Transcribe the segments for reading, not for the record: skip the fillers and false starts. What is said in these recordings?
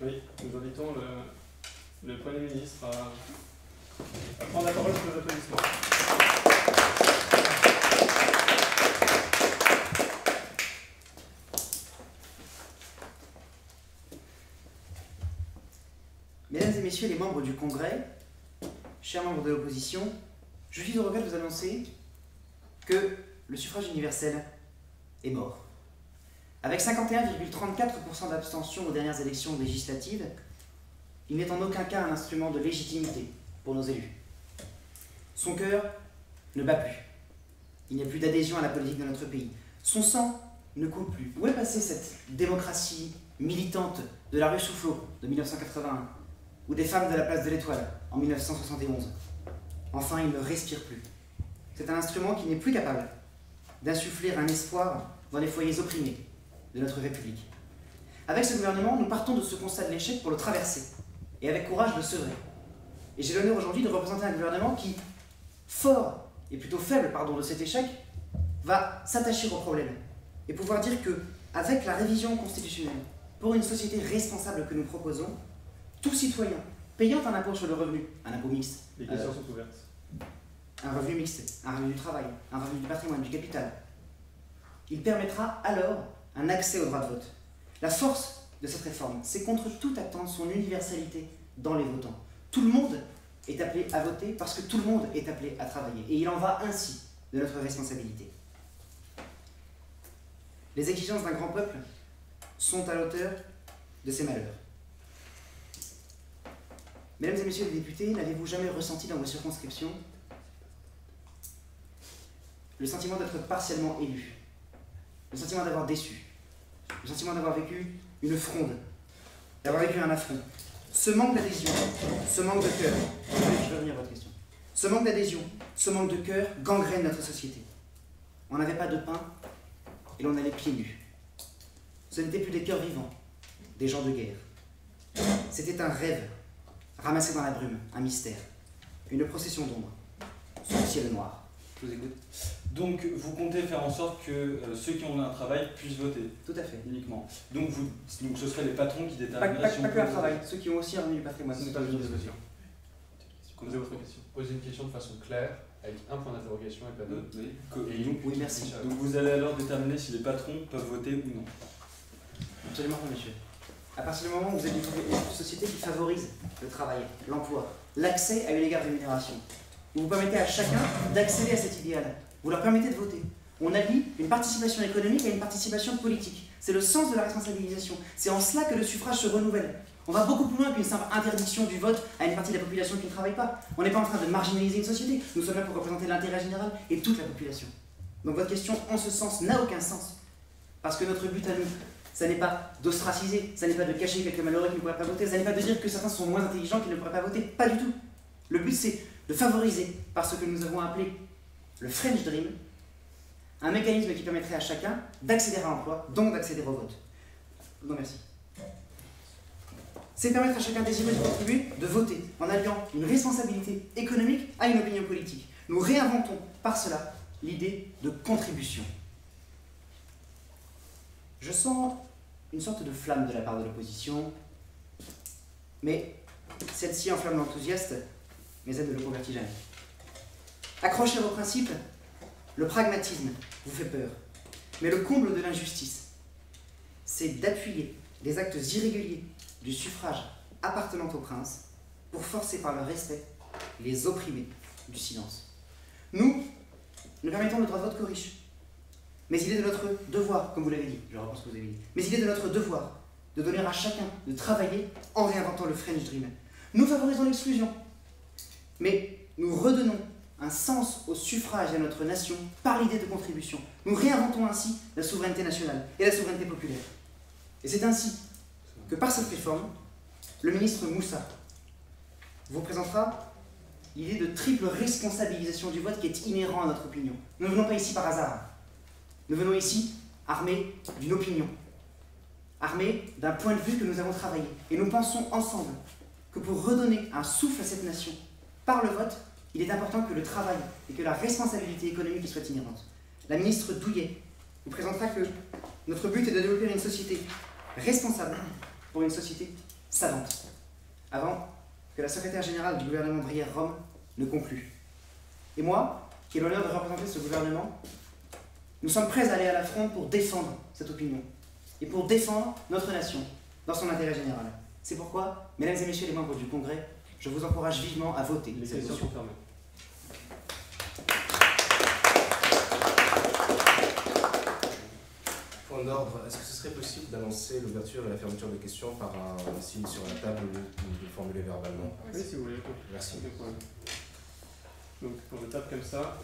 Oui, nous invitons le Premier ministre à prendre la parole pour les applaudissements. Mesdames et messieurs les membres du Congrès, chers membres de l'opposition, je suis au regret de vous annoncer que le suffrage universel est mort. Avec 51,34% d'abstention aux dernières élections législatives, il n'est en aucun cas un instrument de légitimité pour nos élus. Son cœur ne bat plus. Il n'y a plus d'adhésion à la politique de notre pays. Son sang ne coule plus. Où est passée cette démocratie militante de la rue Soufflot de 1981 ou des femmes de la place de l'Étoile en 1971? Enfin, il ne respire plus. C'est un instrument qui n'est plus capable d'insuffler un espoir dans les foyers opprimés de notre République. Avec ce gouvernement, nous partons de ce constat de l'échec pour le traverser, et avec courage le sevrer. Et j'ai l'honneur aujourd'hui de représenter un gouvernement qui, fort et plutôt faible de cet échec, va s'attacher au problème et pouvoir dire que, avec la révision constitutionnelle pour une société responsable que nous proposons, tout citoyen payant un impôt sur le revenu, un impôt mixte, les questions sont ouvertes. Un revenu mixte, un revenu du travail, un revenu du patrimoine, du capital, il permettra alors un accès au droit de vote. La force de cette réforme, c'est contre toute attente son universalité dans les votants. Tout le monde est appelé à voter parce que tout le monde est appelé à travailler. Et il en va ainsi de notre responsabilité. Les exigences d'un grand peuple sont à l'auteur de ses malheurs. Mesdames et messieurs les députés, n'avez-vous jamais ressenti dans vos circonscriptions le sentiment d'être partiellement élu, le sentiment d'avoir déçu, le sentiment d'avoir vécu une fronde, d'avoir vécu un affront? Ce manque d'adhésion, ce manque de cœur, je vais revenir à votre question, ce manque d'adhésion, ce manque de cœur gangrène notre société. On n'avait pas de pain et l'on allait pieds nus. Ce n'étaient plus des cœurs vivants, des gens de guerre. C'était un rêve, ramassé dans la brume, un mystère, une procession d'ombre, sous le ciel noir. Je vous écoute. Donc vous comptez faire en sorte que ceux qui ont un travail puissent voter? Tout à fait. Uniquement. Donc ce seraient les patrons qui détermineraient Pas que un travail, ceux qui ont aussi un revenu du patrimoine. Ce n'est pas une discussion. Posez votre question. Poser une question de façon claire, avec un point d'interrogation et pas d'autre. Oui, merci. Donc vous allez alors déterminer si les patrons peuvent voter ou non? Absolument pas, monsieur. À partir du moment où vous êtes une société qui favorise le travail, l'emploi, l'accès à une égale rémunération, où vous permettez à chacun d'accéder à cet idéal, vous leur permettez de voter. On allie une participation économique à une participation politique. C'est le sens de la responsabilisation. C'est en cela que le suffrage se renouvelle. On va beaucoup plus loin qu'une simple interdiction du vote à une partie de la population qui ne travaille pas. On n'est pas en train de marginaliser une société. Nous sommes là pour représenter l'intérêt général et toute la population. Donc votre question, en ce sens, n'a aucun sens. Parce que notre but à nous, ça n'est pas d'ostraciser, ça n'est pas de cacher quelques malheureux qui ne pourraient pas voter, ça n'est pas de dire que certains sont moins intelligents qui ne pourraient pas voter. Pas du tout. Le but, c'est de favoriser, par ce que nous avons appelé le French Dream, un mécanisme qui permettrait à chacun d'accéder à l'emploi, donc d'accéder au vote. Non, merci. C'est permettre à chacun désireux de contribuer, de voter, en alliant une responsabilité économique à une opinion politique. Nous réinventons par cela l'idée de contribution. Je sens une sorte de flamme de la part de l'opposition, mais celle-ci enflamme l'enthousiaste, mais elle ne le convertit jamais. Accrochez à vos principes, le pragmatisme vous fait peur. Mais le comble de l'injustice, c'est d'appuyer les actes irréguliers du suffrage appartenant au prince pour forcer par le respect les opprimés du silence. Nous permettons le droit de vote qu'aux riches. Mais il est de notre devoir, comme vous l'avez dit, je reprends ce que vous avez dit, mais il est de notre devoir de donner à chacun de travailler en réinventant le French Dream. Nous favorisons l'exclusion, mais nous redonnons un sens au suffrage et à notre nation par l'idée de contribution. Nous réinventons ainsi la souveraineté nationale et la souveraineté populaire. Et c'est ainsi que par cette réforme, le ministre Moussa vous présentera l'idée de triple responsabilisation du vote qui est inhérent à notre opinion. Nous ne venons pas ici par hasard. Nous venons ici armés d'une opinion, armés d'un point de vue que nous avons travaillé. Et nous pensons ensemble que pour redonner un souffle à cette nation, par le vote, il est important que le travail et que la responsabilité économique y soient inhérentes. La ministre Douillet vous présentera que notre but est de développer une société responsable pour une société savante, avant que la secrétaire générale du gouvernement Brière-Rome ne conclue. Et moi, qui ai l'honneur de représenter ce gouvernement, nous sommes prêts à aller à la fronde pour défendre cette opinion et pour défendre notre nation dans son intérêt général. C'est pourquoi, mesdames et messieurs les membres du Congrès, je vous encourage vivement à voter Les cette questions motion. sont fermées. Point d'ordre, est-ce que ce serait possible d'annoncer l'ouverture et la fermeture des questions par un signe sur la table ou de le formuler verbalement? Oui, si vous voulez. Merci. Aucun problème. Donc, quand je tape comme ça.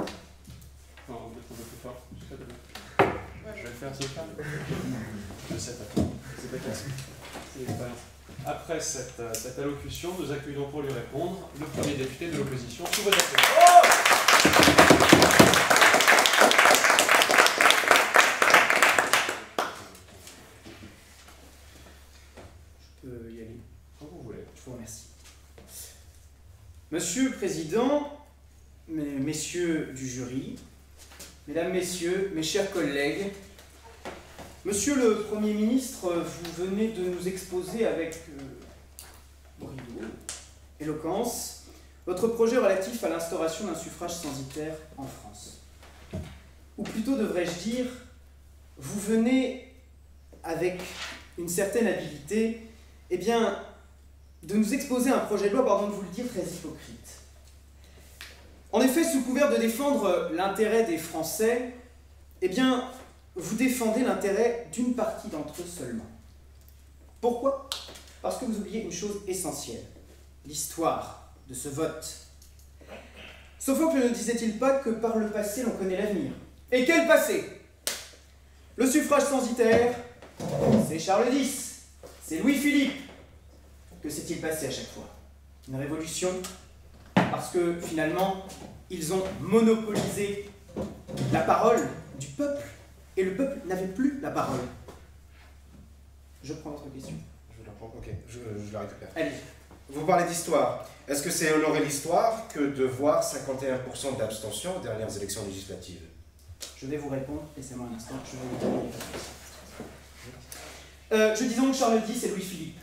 Non, peut-être un peu plus fort. Je sais pas bien. Je vais le faire, c'est pas. Je sais pas. C'est pas classe. C'est l'expérience. Après cette allocution, nous accueillons pour lui répondre le premier député de l'opposition sous vos applaudissements. Je peux y aller. Quand vous voulez. Je vous remercie. Monsieur le Président, messieurs du jury, mesdames, messieurs, mes chers collègues, Monsieur le Premier ministre, vous venez de nous exposer avec brio, éloquence, votre projet relatif à l'instauration d'un suffrage censitaire en France. Ou plutôt devrais-je dire, vous venez avec une certaine habileté, eh bien, de nous exposer un projet de loi, pardon de vous le dire, très hypocrite. En effet, sous couvert de défendre l'intérêt des Français, eh bien, vous défendez l'intérêt d'une partie d'entre eux seulement. Pourquoi? Parce que vous oubliez une chose essentielle, l'histoire de ce vote. Sophocle ne disait-il pas que par le passé l'on connaît l'avenir? Et quel passé? Le suffrage censitaire, c'est Charles X, c'est Louis-Philippe. Que s'est-il passé à chaque fois? Une révolution, parce que finalement, ils ont monopolisé la parole du peuple, et le peuple n'avait plus la parole. Je prends votre question. Je la prends, ok, je la récupère. Allez. Vous parlez d'histoire. Est-ce que c'est honorer l'histoire que de voir 51% d'abstention aux dernières élections législatives? Je vais vous répondre, laissez-moi un instant, je vais vous terminer la réponse. Je dis donc Charles X et Louis-Philippe.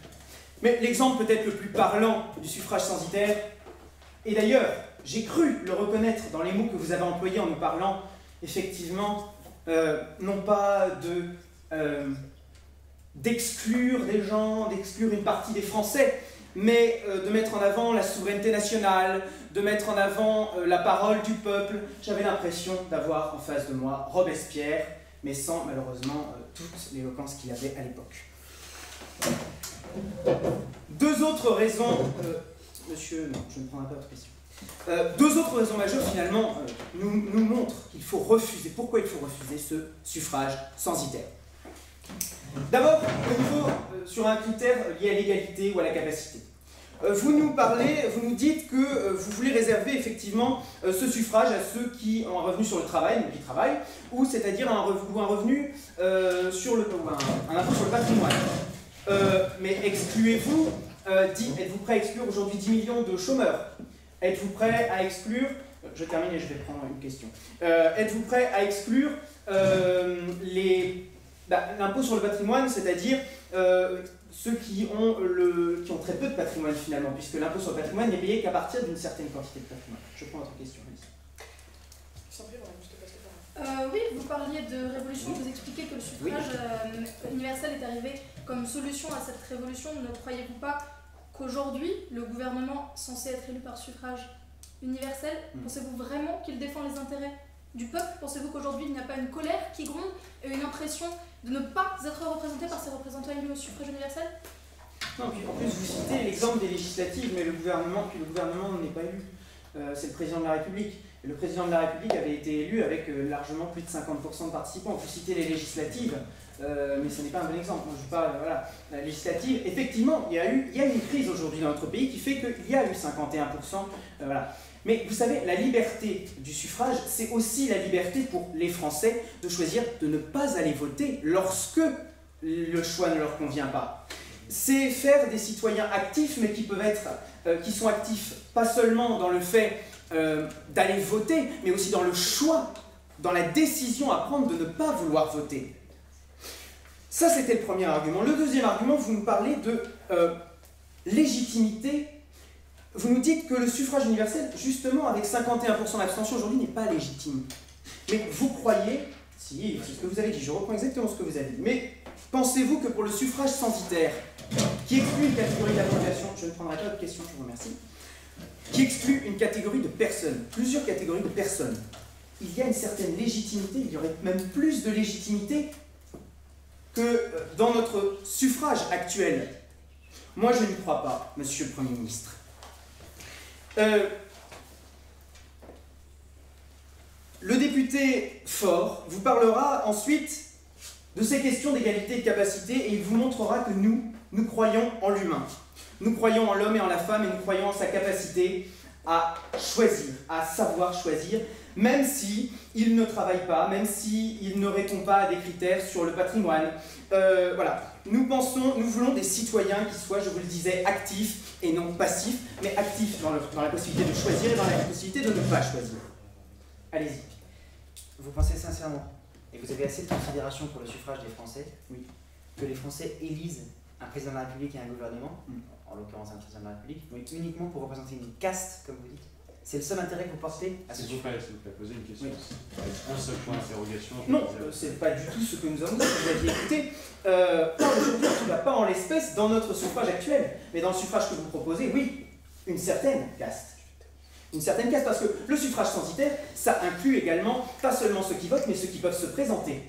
Mais l'exemple peut-être le plus parlant du suffrage censitaire, et d'ailleurs, j'ai cru le reconnaître dans les mots que vous avez employés en nous parlant, effectivement, non pas d'exclure des gens, d'exclure une partie des Français, mais de mettre en avant la souveraineté nationale, de mettre en avant la parole du peuple. J'avais l'impression d'avoir en face de moi Robespierre, mais sans malheureusement toute l'éloquence qu'il avait à l'époque. Deux autres raisons, monsieur, non, je ne prendrai pas votre question. Deux autres raisons majeures finalement nous montrent qu'il faut refuser, pourquoi il faut refuser ce suffrage censitaire. D'abord, au niveau, sur un critère lié à l'égalité ou à la capacité. Vous nous dites que vous voulez réserver effectivement ce suffrage à ceux qui ont un revenu sur le travail, donc qui travaillent, ou c'est-à-dire un revenu sur le, un impôt sur le patrimoine. Mais excluez-vous, êtes-vous prêt à exclure aujourd'hui 10 millions de chômeurs? Êtes-vous prêt à exclure, je termine et je vais prendre une question, êtes-vous prêt à exclure l'impôt sur le patrimoine, c'est-à-dire ceux qui ont très peu de patrimoine finalement, puisque l'impôt sur le patrimoine n'est payé qu'à partir d'une certaine quantité de patrimoine. Je prends votre question, Alice. Oui, vous parliez de révolution, vous expliquez que le suffrage universel est arrivé comme solution à cette révolution. Ne croyez-vous pas qu'aujourd'hui, le gouvernement censé être élu par suffrage universel, pensez-vous vraiment qu'il défend les intérêts du peuple? Pensez-vous qu'aujourd'hui, il n'y a pas une colère qui gronde et une impression de ne pas être représenté par ses représentants élus au suffrage universel? Non, puis en plus, vous citez l'exemple des législatives, mais le gouvernement n'est pas élu. C'est le président de la République. Et le président de la République avait été élu avec largement plus de 50% de participants. Vous citez les législatives, mais ce n'est pas un bon exemple. Moi, je parle, voilà, la législative. Effectivement, il y a une crise aujourd'hui dans notre pays qui fait qu'il y a eu 51%. Voilà. Mais vous savez, la liberté du suffrage, c'est aussi la liberté pour les Français de choisir de ne pas aller voter lorsque le choix ne leur convient pas. C'est faire des citoyens actifs, mais qui sont actifs pas seulement dans le fait d'aller voter, mais aussi dans le choix, dans la décision à prendre de ne pas vouloir voter. Ça, c'était le premier argument. Le deuxième argument, vous nous parlez légitimité. Vous nous dites que le suffrage universel, justement, avec 51% d'abstention aujourd'hui, n'est pas légitime. Mais vous croyez, si, c'est ce que vous avez dit, je reprends exactement ce que vous avez dit, mais pensez-vous que pour le suffrage censitaire, qui exclut une catégorie de la population, je ne prendrai pas votre question, je vous remercie, qui exclut une catégorie de personnes, plusieurs catégories de personnes, il y a une certaine légitimité, il y aurait même plus de légitimité que dans notre suffrage actuel. Moi, je n'y crois pas, monsieur le Premier ministre. Le député Faure vous parlera ensuite de ces questions d'égalité et de capacité et il vous montrera que nous croyons en l'humain. Nous croyons en l'homme et en la femme et nous croyons en sa capacité à choisir, à savoir choisir, même si il ne travaille pas, même s'il ne répond pas à des critères sur le patrimoine. Voilà. Nous voulons des citoyens qui soient, je vous le disais, actifs et non passifs, mais actifs dans la possibilité de choisir et dans la possibilité de ne pas choisir. Allez-y. Vous pensez sincèrement, et vous avez assez de considération pour le suffrage des Français, Oui. que les Français élisent un président de la République et un gouvernement, en l'occurrence un président de la République, oui, uniquement pour représenter une caste, comme vous dites? C'est le seul intérêt que vous portez à ce S'il vous suffrage? plaît, posez une question. Oui. Avec un seul point d'interrogation. Non, c'est pas du tout ce que nous avons dit, vous aviez écouté. Pas aujourd'hui, en tout cas pas en l'espèce, dans notre suffrage actuel. Mais dans le suffrage que vous proposez, oui, une certaine caste. Une certaine caste, parce que le suffrage censitaire, ça inclut également, pas seulement ceux qui votent, mais ceux qui peuvent se présenter.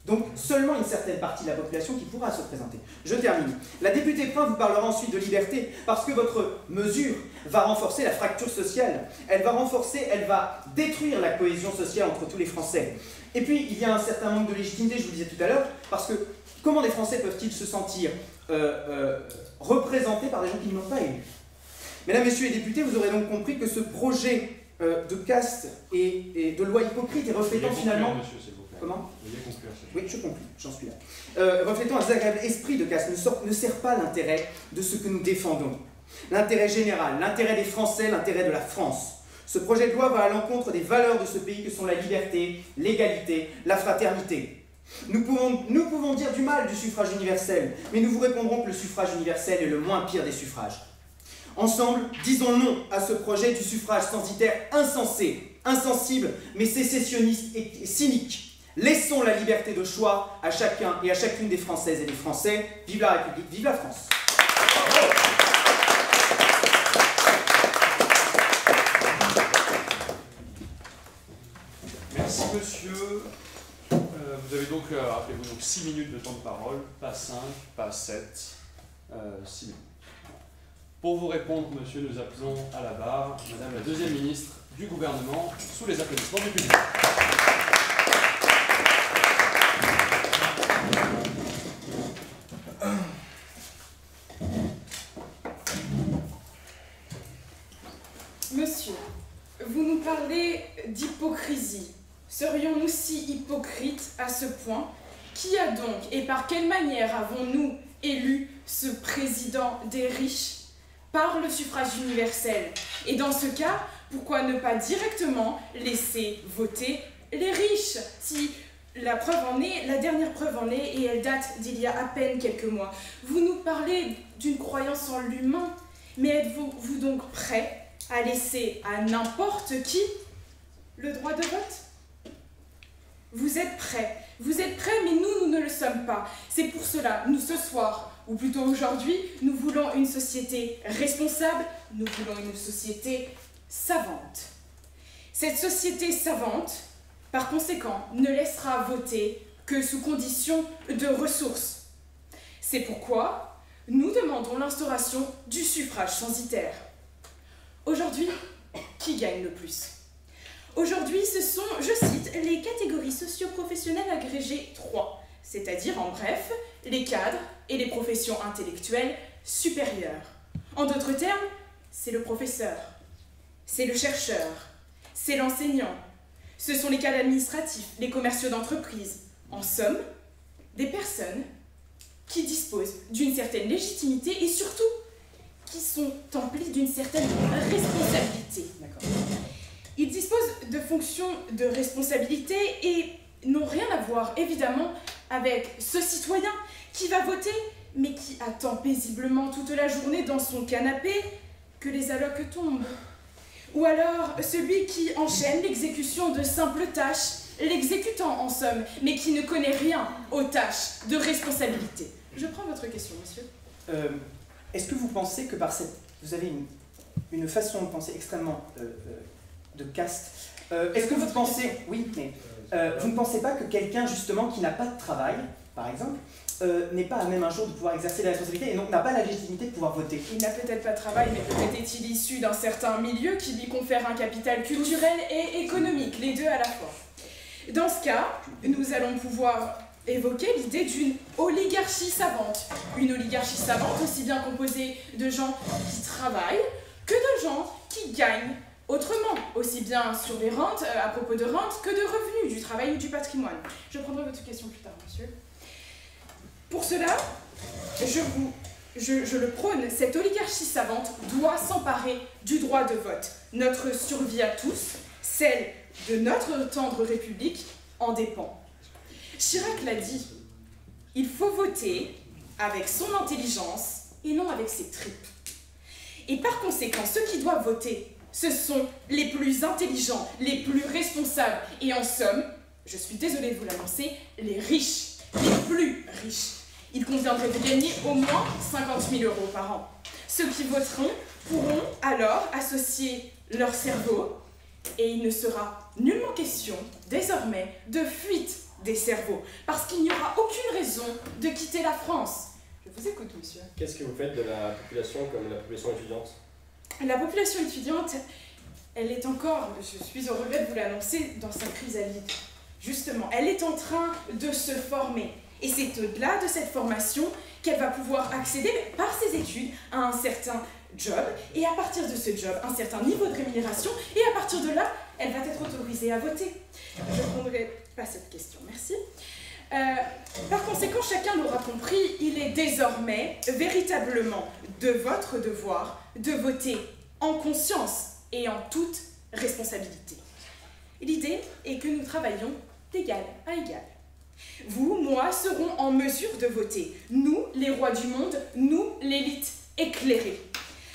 Donc, seulement une certaine partie de la population qui pourra se présenter. Je termine. La députée Prin vous parlera ensuite de liberté, parce que votre mesure va renforcer la fracture sociale. Elle va détruire la cohésion sociale entre tous les Français. Et puis, il y a un certain manque de légitimité, je vous le disais tout à l'heure, parce que comment les Français peuvent-ils se sentir représentés par des gens qu'ils n'ont pas élus? Mesdames, Messieurs les députés, vous aurez donc compris que ce projet de caste et de loi hypocrite est reflétant finalement... Monsieur, s'il vous plaît. Comment? Veuillez conclure, s'il vous plaît. Oui, je conclue, j'en suis là. Reflétant un désagréable esprit de caste ne sert pas l'intérêt de ce que nous défendons. L'intérêt général, l'intérêt des Français, l'intérêt de la France. Ce projet de loi va à l'encontre des valeurs de ce pays que sont la liberté, l'égalité, la fraternité. Nous pouvons dire du mal du suffrage universel, mais nous vous répondrons que le suffrage universel est le moins pire des suffrages. Ensemble, disons non à ce projet du suffrage censitaire insensé, insensible, mais sécessionniste et cynique. Laissons la liberté de choix à chacun et à chacune des Françaises et des Français. Vive la République, vive la France. Merci, monsieur. Vous avez donc, rappelez-vous, donc 6 minutes de temps de parole, pas 5, pas 7, 6 minutes. Pour vous répondre, monsieur, nous appelons à la barre madame la deuxième ministre du gouvernement, sous les applaudissements du public. Monsieur, vous nous parlez d'hypocrisie. Serions-nous si hypocrites à ce point? Qui a donc et par quelle manière avons-nous élu ce président des riches? Par le suffrage universel. Et dans ce cas, pourquoi ne pas directement laisser voter les riches? Si la dernière preuve en est, et elle date d'il y a à peine quelques mois. Vous nous parlez d'une croyance en l'humain, mais êtes-vous donc prêt à laisser à n'importe qui le droit de vote? Vous êtes prêts, mais nous ne le sommes pas. C'est pour cela, nous ce soir, ou plutôt aujourd'hui, nous voulons une société responsable, nous voulons une société savante. Cette société savante, par conséquent, ne laissera voter que sous condition de ressources. C'est pourquoi nous demandons l'instauration du suffrage censitaire. Aujourd'hui, qui gagne le plus? Aujourd'hui, ce sont, je cite, les catégories socio-professionnelles agrégées 3, c'est-à-dire, en bref, les cadres et les professions intellectuelles supérieures. En d'autres termes, c'est le professeur, c'est le chercheur, c'est l'enseignant, ce sont les cadres administratifs, les commerciaux d'entreprise. En somme, des personnes qui disposent d'une certaine légitimité et surtout qui sont emplies d'une certaine responsabilité. Ils disposent de fonctions de responsabilité et n'ont rien à voir, évidemment, avec ce citoyen qui va voter mais qui attend paisiblement toute la journée dans son canapé que les allocs tombent. Ou alors celui qui enchaîne l'exécution de simples tâches, l'exécutant en somme, mais qui ne connaît rien aux tâches de responsabilité. Je prends votre question, monsieur. Est-ce que vous pensez que par cette... Vous avez une façon de penser extrêmement de caste. Est-ce que vous pensez... Oui, mais vous ne pensez pas que quelqu'un, justement, qui n'a pas de travail, par exemple, n'est pas à même un jour de pouvoir exercer la responsabilité et donc n'a pas la légitimité de pouvoir voter? Il n'a peut-être pas de travail, mais peut-être est-il issu d'un certain milieu qui lui confère un capital culturel et économique, les deux à la fois. Dans ce cas, nous allons pouvoir évoquer l'idée d'une oligarchie savante. Une oligarchie savante aussi bien composée de gens qui travaillent que de gens qui gagnent autrement, aussi bien sur les rentes, à propos de rentes, que de revenus, du travail ou du patrimoine. Je prendrai votre question plus tard, monsieur. Pour cela, je le prône, cette oligarchie savante doit s'emparer du droit de vote. Notre survie à tous, celle de notre tendre République, en dépend. Chirac l'a dit, il faut voter avec son intelligence et non avec ses tripes. Et par conséquent, ceux qui doivent voter, ce sont les plus intelligents, les plus responsables et en somme, je suis désolée de vous l'annoncer, les riches, les plus riches. Il conviendrait de gagner au moins 50 000 € par an. Ceux qui voteront pourront alors associer leur cerveau et il ne sera nullement question, désormais, de fuite des cerveaux, parce qu'il n'y aura aucune raison de quitter la France. Je vous écoute, monsieur. Qu'est-ce que vous faites de la population comme la population étudiante? La population étudiante, elle est encore, je suis au regret de vous l'annoncer, dans sa chrysalide. Justement, elle est en train de se former. Et c'est au-delà de cette formation qu'elle va pouvoir accéder par ses études à un certain job, et à partir de ce job, un certain niveau de rémunération, et à partir de là, elle va être autorisée à voter. Je ne prendrai pas cette question, merci. Par conséquent, chacun l'aura compris, il est désormais véritablement de votre devoir de voter en conscience et en toute responsabilité. L'idée est que nous travaillons d'égal à égal. Vous, moi, serons en mesure de voter. Nous, les rois du monde, nous, l'élite éclairée.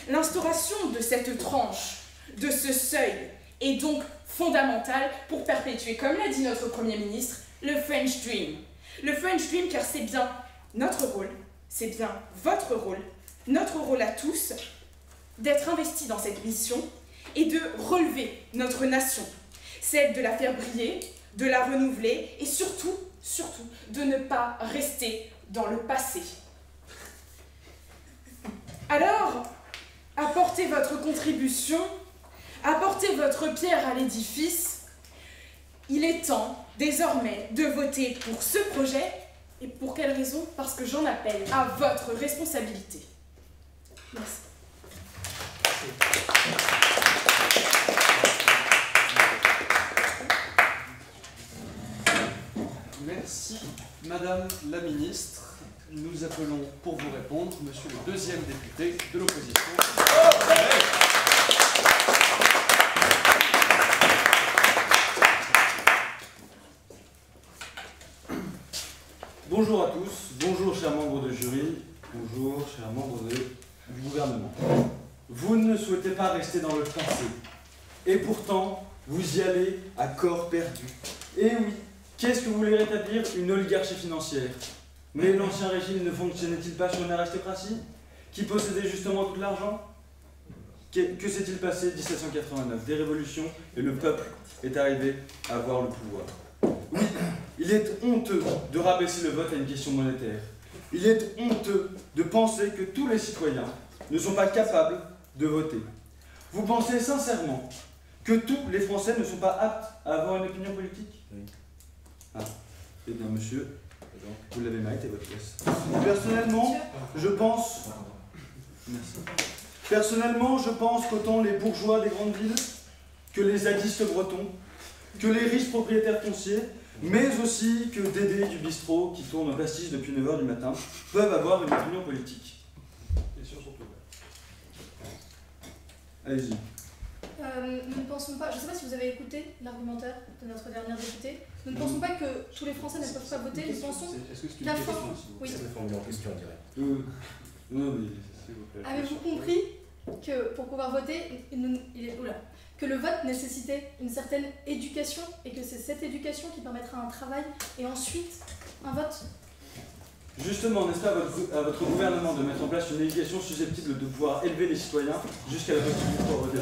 L'instauration de cette tranche, de ce seuil, est donc fondamentale pour perpétuer, comme l'a dit notre Premier ministre, le French Dream. Le French Dream, car c'est bien notre rôle, c'est bien votre rôle, notre rôle à tous, d'être investis dans cette mission et de relever notre nation, celle de la faire briller, de la renouveler et surtout, de ne pas rester dans le passé. Alors, apportez votre contribution, apportez votre pierre à l'édifice. Il est temps, désormais, de voter pour ce projet. Et pour quelle raison? Parce que j'en appelle à votre responsabilité. Merci. Merci, Madame la Ministre. Nous appelons pour vous répondre Monsieur le deuxième député de l'opposition. Bonjour à tous, bonjour chers membres de jury, bonjour chers membres du gouvernement. Vous ne souhaitez pas rester dans le passé, et pourtant vous y allez à corps perdu. Et oui, qu'est-ce que vous voulez rétablir? Une oligarchie financière. Mais l'ancien régime ne fonctionnait-il pas sur une aristocratie qui possédait justement tout l'argent? Que s'est-il passé en 1789? Des révolutions et le peuple est arrivé à avoir le pouvoir. Oui, il est honteux de rabaisser le vote à une question monétaire. Il est honteux de penser que tous les citoyens ne sont pas capables de voter. Vous pensez sincèrement que tous les Français ne sont pas aptes à avoir une opinion politique? Oui. Ah, eh bien monsieur, vous l'avez mérité votre place. Personnellement, je pense... Merci. Personnellement, je pense qu'autant les bourgeois des grandes villes, que les zadistes bretons, que les riches propriétaires fonciers, mais aussi que Dédé du bistrot qui tourne au pastis depuis 9 h du matin, peuvent avoir une opinion politique. Les questions sont ouvertes. Allez-y. Nous ne pensons pas, je ne sais pas si vous avez écouté l'argumentaire de notre dernière députée, Nous ne pensons pas que tous les Français ne peuvent pas voter, nous pensons Est-ce que c'est une la question, fin. s'il vous Oui. plaît? Ça me formule en question direct. Non, mais S'il vous plaît. Avez-vous compris que pour pouvoir voter, que le vote nécessitait une certaine éducation et que c'est cette éducation qui permettra un travail et ensuite un vote? justement, n'est-ce pas à votre gouvernement de mettre en place une éducation susceptible de pouvoir élever les citoyens jusqu'à la possibilité de pouvoir voter?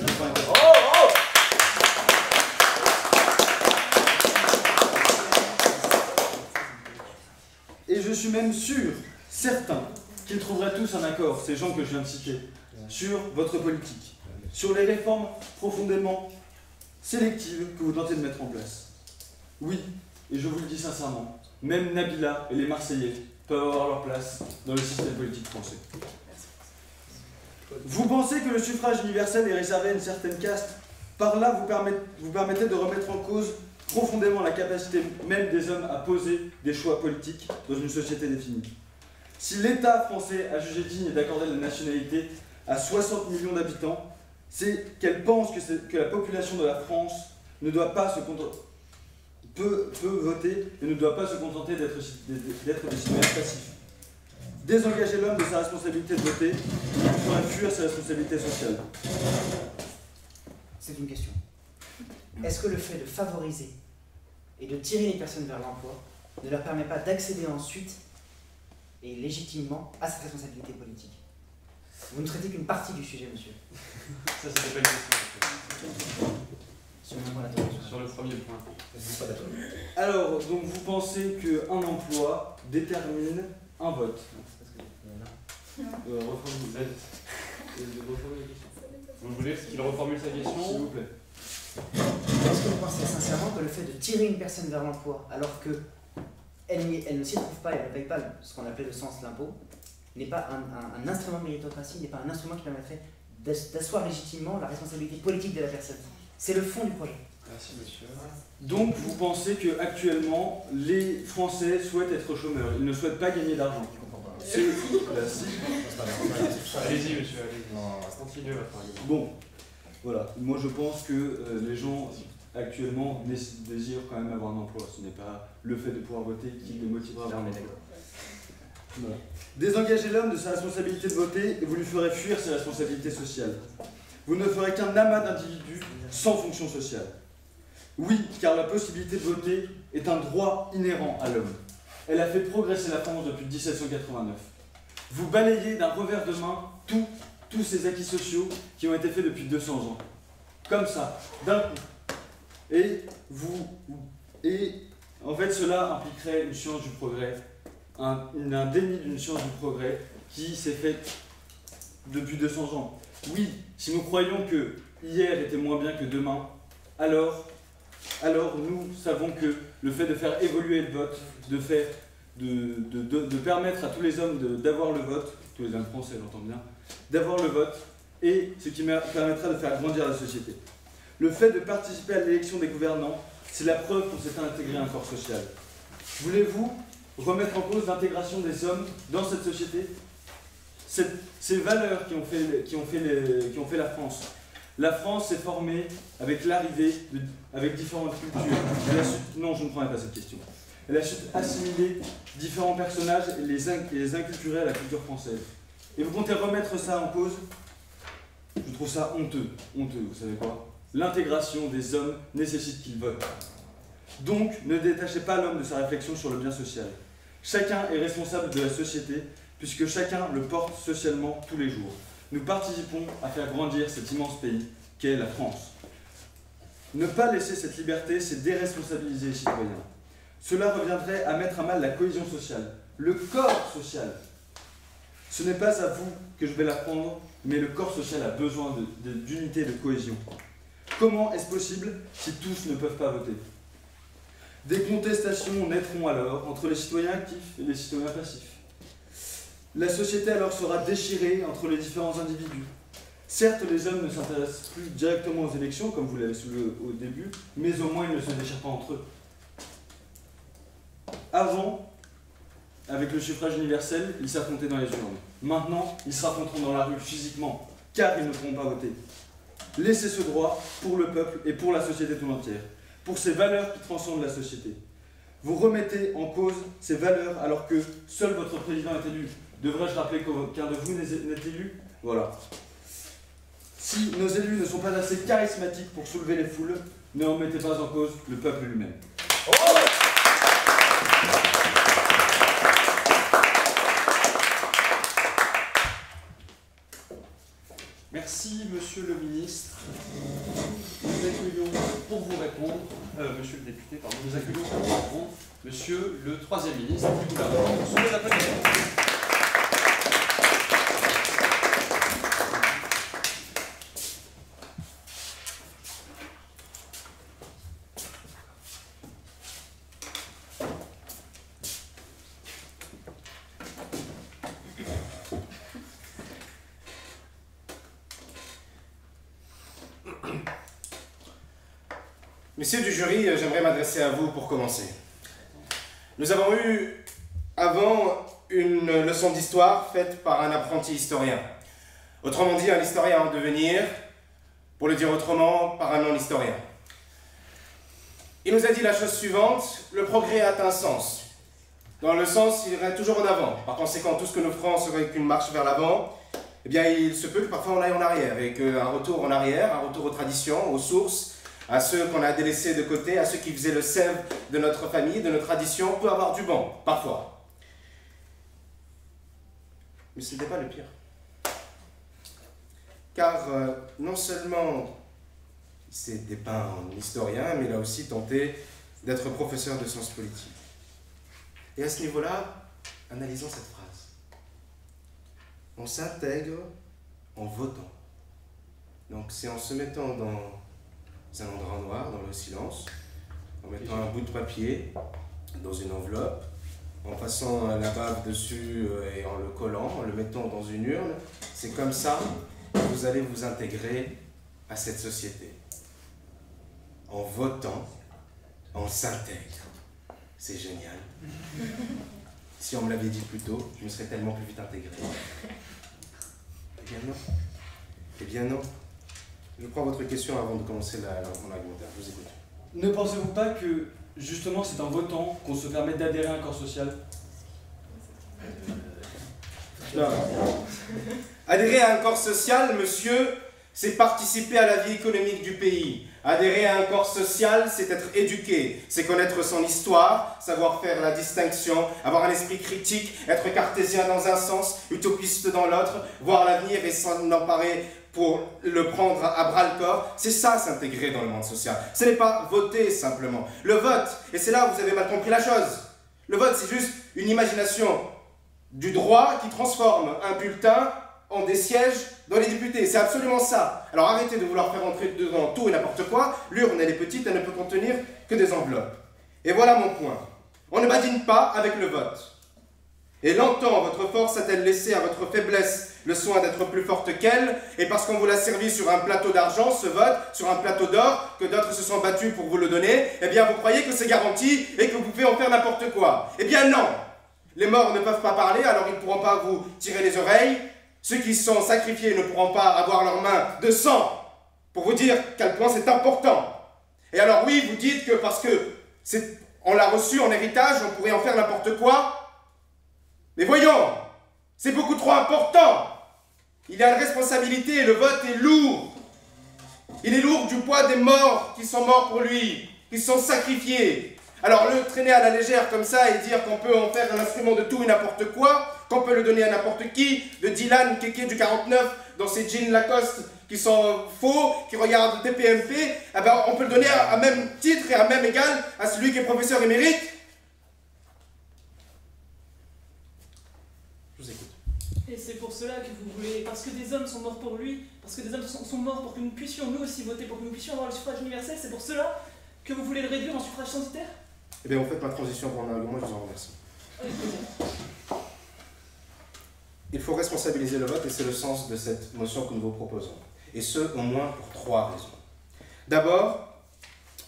Et je suis même sûr, certain, qu'ils trouveraient tous un accord, ces gens que je viens de citer, sur votre politique, sur les réformes profondément sélectives que vous tentez de mettre en place. Oui, et je vous le dis sincèrement, même Nabila et les Marseillais peuvent avoir leur place dans le système politique français. Vous pensez que le suffrage universel est réservé à une certaine caste? Par là, vous permettez de remettre en cause profondément la capacité même des hommes à poser des choix politiques dans une société définie. Si l'État français a jugé digne d'accorder la nationalité à 60 millions d'habitants, c'est qu'elle pense que la population de la France ne doit pas se contenter, peut voter et ne doit pas se contenter d'être des citoyens passifs. Désengager l'homme de sa responsabilité de voter, il ferait fuir sa responsabilité sociale. C'est une question. Est-ce que le fait de favoriser et de tirer les personnes vers l'emploi ne leur permet pas d'accéder ensuite et légitimement à cette responsabilité politique? Vous ne traitez qu'une partie du sujet, monsieur. Ça, c'était pas une question. Sur le premier point. Alors, donc vous pensez qu'un emploi détermine un vote? Reformulez la question. Vous voulez qu'il reformule sa question? S'il vous plaît. Est-ce que vous pensez sincèrement que le fait de tirer une personne vers l'emploi alors qu'elle ne s'y trouve pas et elle ne paye pas ce qu'on appelait le sens de l'impôt, n'est pas un instrument de méritocratie, n'est pas un instrument qui permettrait d'asseoir légitimement la responsabilité politique de la personne? C'est le fond du projet. Merci, monsieur. Donc vous pensez qu'actuellement, les Français souhaitent être chômeurs, ils ne souhaitent pas gagner d'argent? C'est Allez-y, monsieur, allez-y. Continuez votre argument. Bon, voilà. Moi, je pense que les gens actuellement désirent quand même avoir un emploi. Ce n'est pas le fait de pouvoir voter qui les motivera à avoir un emploi. Voilà. Désengagez l'homme de sa responsabilité de voter et vous lui ferez fuir ses responsabilités sociales. Vous ne ferez qu'un amas d'individus sans fonction sociale. Oui, car la possibilité de voter est un droit inhérent à l'homme. Elle a fait progresser la France depuis 1789. Vous balayez d'un revers de main tous ces acquis sociaux qui ont été faits depuis 200 ans. Comme ça, d'un coup. Et en fait, cela impliquerait une science du progrès, un déni d'une science du progrès qui s'est faite depuis 200 ans. Oui, si nous croyons que hier était moins bien que demain, alors nous savons que le fait de faire évoluer le vote, de permettre à tous les hommes d'avoir le vote, tous les hommes français j'entends bien, d'avoir le vote, et ce qui permettra de faire grandir la société. Le fait de participer à l'élection des gouvernants, c'est la preuve qu'on s'est intégré à un corps social. Voulez-vous remettre en cause l'intégration des hommes dans cette société? Ces valeurs qui ont fait la France. La France s'est formée avec l'arrivée, avec différentes cultures. Non, je ne prendrai pas cette question. Elle a su assimiler différents personnages et les inculturer à la culture française. Et vous comptez remettre ça en cause? Je trouve ça honteux. Honteux, vous savez quoi? L'intégration des hommes nécessite qu'ils votent. Donc, ne détachez pas l'homme de sa réflexion sur le bien social. Chacun est responsable de la société, puisque chacun le porte socialement tous les jours. Nous participons à faire grandir cet immense pays qu'est la France. Ne pas laisser cette liberté, c'est déresponsabiliser les citoyens. Cela reviendrait à mettre à mal la cohésion sociale, le corps social. Ce n'est pas à vous que je vais l'apprendre, mais le corps social a besoin d'unité et de cohésion. Comment est-ce possible si tous ne peuvent pas voter? Des contestations naîtront alors entre les citoyens actifs et les citoyens passifs. La société alors sera déchirée entre les différents individus. Certes, les hommes ne s'intéressent plus directement aux élections, comme vous l'avez soulevé au début, mais au moins ils ne se déchirent pas entre eux. Avant, avec le suffrage universel, ils s'affrontaient dans les urnes. Maintenant, ils s'affronteront dans la rue physiquement, car ils ne pourront pas voter. Laissez ce droit pour le peuple et pour la société tout entière, pour ces valeurs qui transcendent la société. vous remettez en cause ces valeurs alors que seul votre président est élu. Devrais-je rappeler qu'aucun de vous n'est élu? Voilà. Si nos élus ne sont pas assez charismatiques pour soulever les foules, ne remettez pas en cause le peuple lui-même. Merci, monsieur le ministre. Nous accueillons pour vous répondre, monsieur le député, pardon, nous accueillons pour vous répondre, monsieur le troisième ministre du gouvernement. Sous les applaudissements. Messieurs du jury, j'aimerais m'adresser à vous pour commencer. Nous avons eu avant une leçon d'histoire faite par un apprenti historien. Autrement dit, un historien en devenir, pour le dire autrement, par un non-historien. Il nous a dit la chose suivante: le progrès a un sens. Dans le sens, il irait toujours en avant. Par conséquent, tout ce que nous ferons serait qu'une marche vers l'avant. Eh bien, il se peut que parfois on aille en arrière, avec un retour en arrière, un retour aux traditions, aux sources, à ceux qu'on a délaissés de côté, à ceux qui faisaient le sève de notre famille, de nos traditions, peut avoir du bon, parfois. Mais ce n'était pas le pire. Car non seulement il s'est dépeint en historien, mais il a aussi tenté d'être professeur de sciences politiques. Et à ce niveau-là, analysons cette phrase. On s'intègre en votant. Donc c'est en se mettant dans un endroit noir, dans le silence, en mettant un bout de papier dans une enveloppe, en passant la bave dessus et en le collant, en le mettant dans une urne. C'est comme ça que vous allez vous intégrer à cette société. En votant, on s'intègre. C'est génial. Si on me l'avait dit plus tôt, je me serais tellement plus vite intégré. Eh bien non. Eh bien non. Je prends votre question avant de commencer mon argumentaire. Je vous écoute. Ne pensez-vous pas que, justement, c'est en votant qu'on se permet d'adhérer à un corps social? Non. Adhérer à un corps social, monsieur, c'est participer à la vie économique du pays. Adhérer à un corps social, c'est être éduqué, c'est connaître son histoire, savoir faire la distinction, avoir un esprit critique, être cartésien dans un sens, utopiste dans l'autre, voir l'avenir et s'en emparer pour le prendre à bras-le-corps. C'est ça, s'intégrer dans le monde social. Ce n'est pas voter simplement. Le vote, et c'est là où vous avez mal compris la chose, le vote c'est juste une imagination du droit qui transforme un bulletin en des sièges dans les députés. C'est absolument ça. Alors arrêtez de vouloir faire entrer dedans tout et n'importe quoi. L'urne, elle est petite, elle ne peut contenir que des enveloppes. Et voilà mon point. On ne badine pas avec le vote. Et longtemps, votre force a-t-elle laissé à votre faiblesse le soin d'être plus forte qu'elle, et parce qu'on vous l'a servi sur un plateau d'argent, ce vote, sur un plateau d'or, que d'autres se sont battus pour vous le donner, eh bien vous croyez que c'est garanti et que vous pouvez en faire n'importe quoi. Eh bien non. Les morts ne peuvent pas parler, alors ils ne pourront pas vous tirer les oreilles. Ceux qui sont sacrifiés ne pourront pas avoir leurs mains de sang pour vous dire quel point c'est important. Et alors oui, vous dites que parce que on l'a reçu en héritage, on pourrait en faire n'importe quoi. Mais voyons, c'est beaucoup trop important. Il y a une responsabilité, le vote est lourd. Il est lourd du poids des morts qui sont morts pour lui, qui sont sacrifiés. Alors le traîner à la légère comme ça et dire qu'on peut en faire un instrument de tout et n'importe quoi, qu'on peut le donner à n'importe qui, de Dylan Kéké du 49 dans ses jeans Lacoste qui sont faux, qui regardent TPMP, eh ben, on peut le donner à même titre et à même égal à celui qui est professeur émérite. Je vous écoute. Et c'est pour cela que vous voulez, parce que des hommes sont morts pour lui, parce que des hommes sont morts pour que nous puissions nous aussi voter, pour que nous puissions avoir le suffrage universel, c'est pour cela que vous voulez le réduire en suffrage censitaire? Eh bien, vous faites ma transition pour un argument, je vous en remercie. Il faut responsabiliser le vote et c'est le sens de cette motion que nous vous proposons. Et ce, au moins pour 3 raisons. D'abord,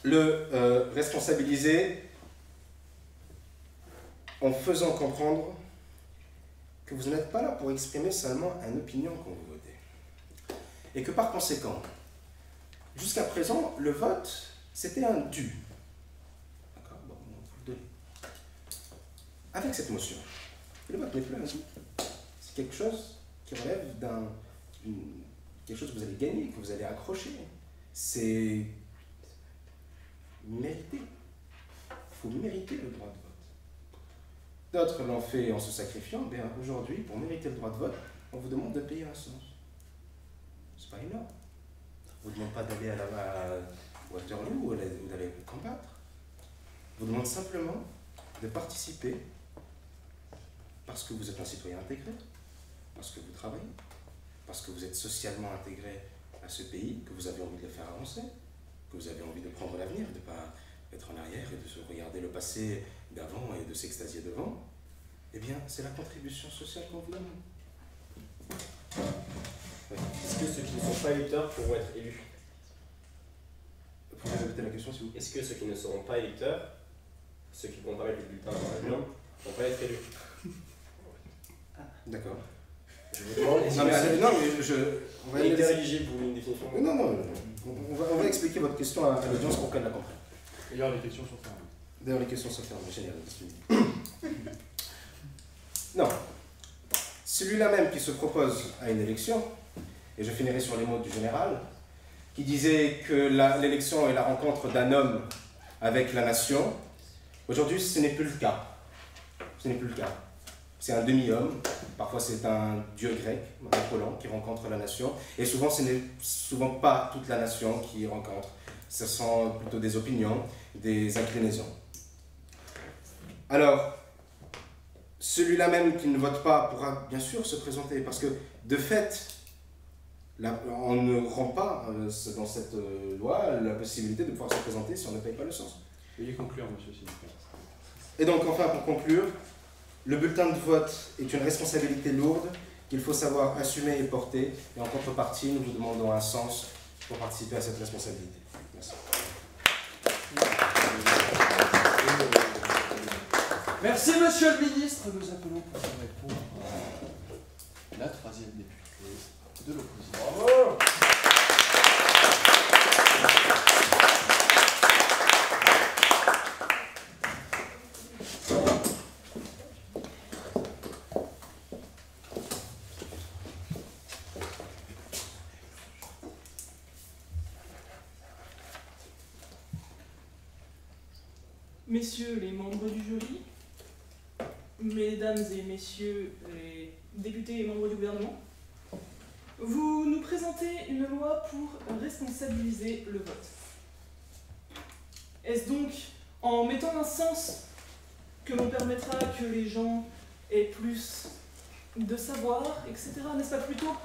le responsabiliser en faisant comprendre que vous n'êtes pas là pour exprimer seulement une opinion quand vous votez. Et que par conséquent, jusqu'à présent, le vote, c'était un dû. D'accord? Bon, vous le donnez. avec cette motion, le vote n'est plus un truc. C'est quelque chose qui relève quelque chose que vous allez gagner, que vous allez accrocher. C'est mérité. Il faut mériter le droit de vote. D'autres l'ont fait en se sacrifiant. Bien, aujourd'hui, pour mériter le droit de vote, on vous demande de payer un sens. C'est pas énorme. On ne vous demande pas d'aller à Waterloo ou d'aller combattre. On vous demande simplement de participer parce que vous êtes un citoyen intégré, parce que vous travaillez, parce que vous êtes socialement intégré à ce pays, que vous avez envie de le faire avancer, que vous avez envie de prendre l'avenir, de ne pas être en arrière et de se regarder le passé d'avant et de s'extasier devant. Eh bien, c'est la contribution sociale qu'on vous demande. Oui. Est-ce que ceux qui ne sont pas électeurs pourront être élus? Vous pouvez répéter la question, s'il vous plaît? Est-ce que ceux qui ne seront pas électeurs, ceux qui vont pas mettre le bulletin dans la urne, vont pas être élus? D'accord. Je vous demande, est-ce Non, que mais, ceux non, mais on va électeurs éligibles, vous voulez une définition? Non, on va expliquer votre question à l'audience pour qu'elle la comprenne. D'ailleurs, les questions sont fermées. D'ailleurs, les questions sont fermées, génial. Non. Celui-là même qui se propose à une élection, et je finirai sur les mots du général, qui disait que l'élection est la rencontre d'un homme avec la nation, aujourd'hui ce n'est plus le cas. Ce n'est plus le cas. C'est un demi-homme, parfois c'est un dieu grec, Apollon, qui rencontre la nation, et souvent ce n'est souvent pas toute la nation qui rencontre. Ce sont plutôt des opinions, des inclinaisons. Alors, celui-là même qui ne vote pas pourra bien sûr se présenter, parce que de fait, on ne rend pas dans cette loi la possibilité de pouvoir se présenter si on ne paye pas le sens. Veuillez conclure, monsieur, s'il vous plaît. Et donc, enfin, pour conclure, le bulletin de vote est une responsabilité lourde qu'il faut savoir assumer et porter, et en contrepartie, nous vous demandons un sens pour participer à cette responsabilité. Merci. Merci, monsieur le ministre. Nous appelons pour répondre la troisième députée de l'opposition. Bravo! Messieurs les membres du jury, mesdames et messieurs les députés et membres du gouvernement, vous nous présentez une loi pour responsabiliser le vote. Est-ce donc en mettant un sens que l'on permettra que les gens aient plus de savoir, etc. N'est-ce pas plutôt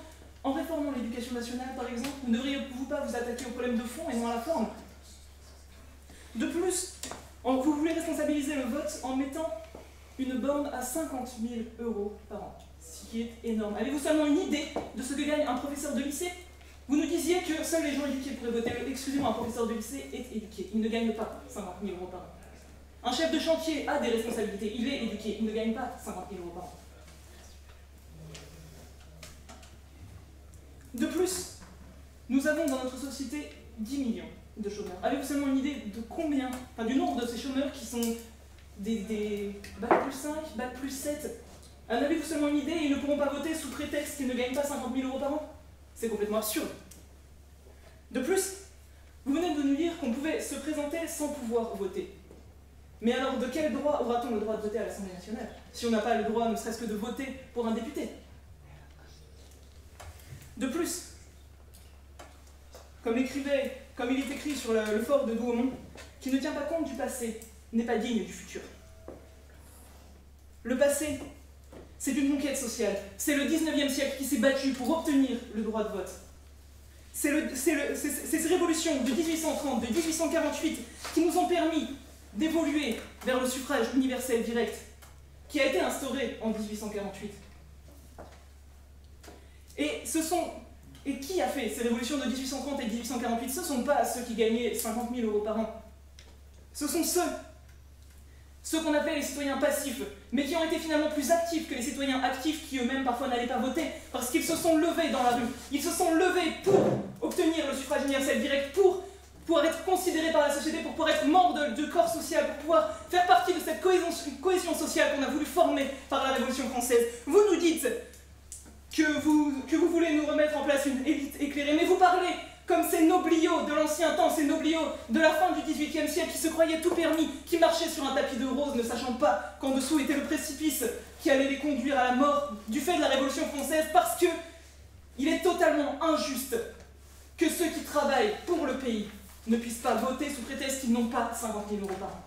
en réformant l'éducation nationale, par exemple? Ne devriez-vous pas vous attaquer au problème de fond et non à la forme? De plus, vous voulez responsabiliser le vote en mettant une borne à 50 000 € par an, ce qui est énorme. Avez-vous seulement une idée de ce que gagne un professeur de lycée? Vous nous disiez que seuls les gens éduqués pourraient voter. Excusez-moi, un professeur de lycée est éduqué. Il ne gagne pas 50 000 € par an. Un chef de chantier a des responsabilités. Il est éduqué. Il ne gagne pas 50 000 € par an. De plus, nous avons dans notre société 10 millions de chômeurs. Avez-vous seulement une idée de combien, enfin du nombre de ces chômeurs qui sont des bac plus 5, bac plus 7? Avez-vous seulement une idée? Ils ne pourront pas voter sous prétexte qu'ils ne gagnent pas 50 000 € par an? C'est complètement absurde. De plus, vous venez de nous dire qu'on pouvait se présenter sans pouvoir voter. Mais alors, de quel droit aura-t-on le droit de voter à l'Assemblée nationale, si on n'a pas le droit, ne serait-ce que de voter pour un député? De plus, comme il est écrit sur le fort de Douaumont, qui ne tient pas compte du passé, n'est pas digne du futur. Le passé, c'est une conquête sociale. C'est le 19e siècle qui s'est battu pour obtenir le droit de vote. C'est ces révolutions de 1830, de 1848 qui nous ont permis d'évoluer vers le suffrage universel direct, qui a été instauré en 1848. Et qui a fait ces révolutions de 1830 et 1848? Ce ne sont pas ceux qui gagnaient 50 000 € par an. Ce sont ceux qu'on appelle les citoyens passifs, mais qui ont été finalement plus actifs que les citoyens actifs qui eux-mêmes parfois n'allaient pas voter, parce qu'ils se sont levés dans la rue. Ils se sont levés pour obtenir le suffrage universel direct, pour pouvoir être considéré par la société, pour pouvoir être membre de corps social, pour pouvoir faire partie de cette cohésion sociale qu'on a voulu former par la Révolution française. Vous nous dites que vous voulez nous remettre en place une élite éclairée, mais vous parlez comme ces nobliaux de l'ancien temps, ces nobliaux de la fin du XVIIIe siècle qui se croyaient tout permis, qui marchaient sur un tapis de rose ne sachant pas qu'en dessous était le précipice qui allait les conduire à la mort du fait de la Révolution française, parce que il est totalement injuste que ceux qui travaillent pour le pays ne puissent pas voter sous prétexte qu'ils n'ont pas 50 000 € par an.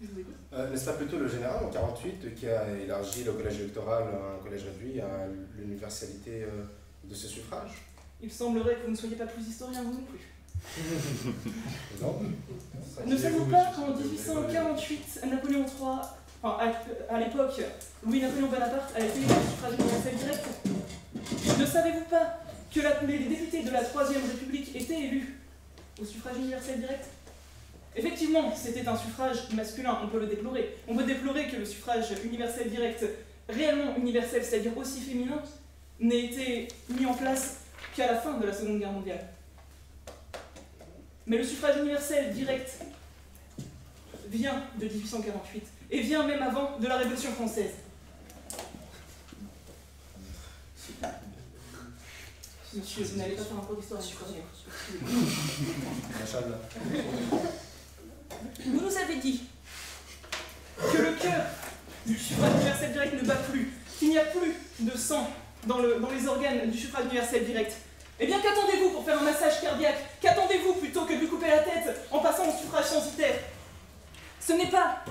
Je vous écoute. N'est-ce pas plutôt le général en 1948 qui a élargi le collège électoral à un collège réduit à l'universalité de ce suffrage? Il semblerait que vous ne soyez pas plus historien, vous non plus. Non. Ne savez-vous pas qu'en 1848, Napoléon III, enfin à l'époque, Louis-Napoléon Bonaparte a été élu au suffrage universel direct? Ne savez-vous pas que les députés de la Troisième République étaient élus au suffrage universel direct? Effectivement, c'était un suffrage masculin, on peut le déplorer. On peut déplorer que le suffrage universel direct, réellement universel, c'est-à-dire aussi féminin, n'ait été mis en place qu'à la fin de la Seconde Guerre mondiale. Mais le suffrage universel direct vient de 1848 et vient même avant de la Révolution française. Monsieur, vous n'allez pas faire un cours d'histoire, vous nous avez dit que le cœur du suffrage universel direct ne bat plus, qu'il n'y a plus de sang dans les organes du suffrage universel direct. Eh bien, qu'attendez-vous pour faire un massage cardiaque? Qu'attendez-vous plutôt que de lui couper la tête en passant au suffrage censitaire? Ce n'est pas